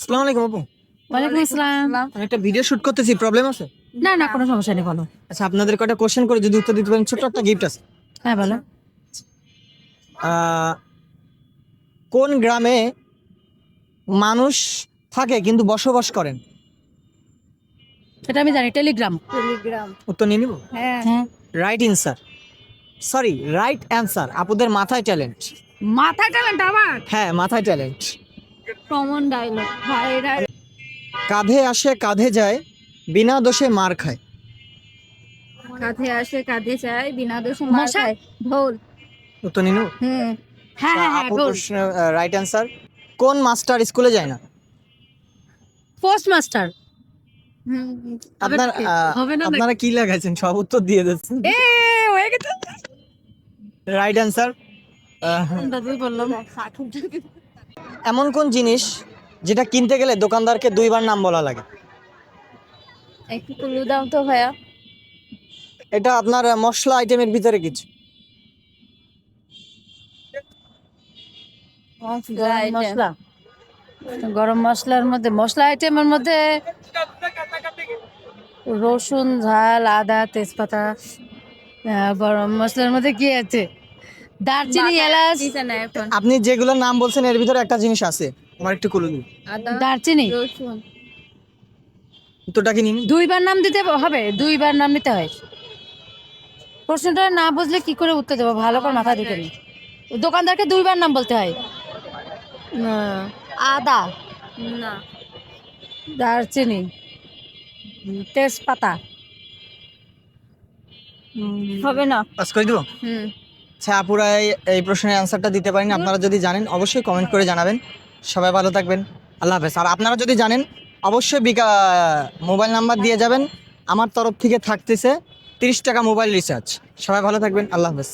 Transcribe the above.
আসসালামু আলাইকুম আপু। ওয়ালাইকুম আসসালাম। আমি একটা ভিডিও শুট করতেছি, প্রবলেম আছে? না না, কোনো সমস্যা নেই, বলো। আচ্ছা, আপনাদের কয়টা কোশ্চেন করে যদি উত্তর দিতে পারেন ছোট একটা গিফট আছে। হ্যাঁ বলো। আহ, কোন গ্রামে মানুষ থাকে কিন্তু বসবাস করেন? সেটা আমি জানি, টেলিগ্রাম। উত্তর নিয়ে নিব। হ্যাঁ, right answer, sorry right answer. আপুদের মাথায় ট্যালেন্ট। মাথা ট্যালেন্ট আমার। হ্যাঁ, মাথায় ট্যালেন্ট। Common dialogue viral. কাঁধে আসে কাঁধে যায়, বিনা দোষে মার খায়। কাঁধে আসে কাঁধে যায়, বিনা দোষে মার মশা। খায়। ঢোল। উত্তর নিয়ে নিব। হুম। হ্যাঁ হ্যাঁ হ্যাঁ, আপু গোল। প্রশ্ন রাইট অ্যান্সার। কোন মাস্টার স্কুলে যায় না? Post master. আপনার হবে না নাকি? আপনারা কি লাগাইছেন? সব উত্তর দিয়ে দিচ্ছেন। এ হয়ে গেছে। Right answer. দুই বললাম। এমন কোন জিনিস যেটা কিনতে গেলে দোকানদারকে দুইবার নাম বলা লাগে? একটু ক্লু দাও তো ভাইয়া। এটা আপনার মশলা আইটেমের ভিতরে কিছু। গরম মশলা। গরম মশলার মধ্যে, মশলা আইটেমের মধ্যে রসুন, ঝাল, আদা, তেজপাতা। গরম মশলার মধ্যে কি আছে? দারচিনি, এলাচ। দিছে না এখন। আপনি যেগুলোর নাম বলছেন এর ভিতরে একটা জিনিস আছে, আমার একটু কুলু দিন। আদা, দারচিনি। রসুন। উত্তরটা কি নিন? দুইবার নাম দিতে হবে, দুইবার নাম নিতে হয়। প্রশ্নটা না বুঝলে কি করে উত্তর দেবো, ভালো করে মাথা দিতে নেই। দোকানদারকে দুইবার নাম বলতে হয়। আদা, না। দারচিনি, তেজপাতা। হবে না। পাস করে দিব। হুম। আচ্ছা, আপুরা এই প্রশ্নের অ্যান্সারটা দিতে পারেন। আপনারা যদি জানেন অবশ্যই কমেন্ট করে জানাবেন। সবাই ভালো থাকবেন, আল্লাহ হাফেজ। আর আপনারা যদি জানেন অবশ্যই মোবাইল নাম্বার দিয়ে যাবেন। আমার তরফ থেকে থাকতেছে 30 টাকা মোবাইল রিচার্জ। সবাই ভালো থাকবেন, আল্লাহ হাফেজ।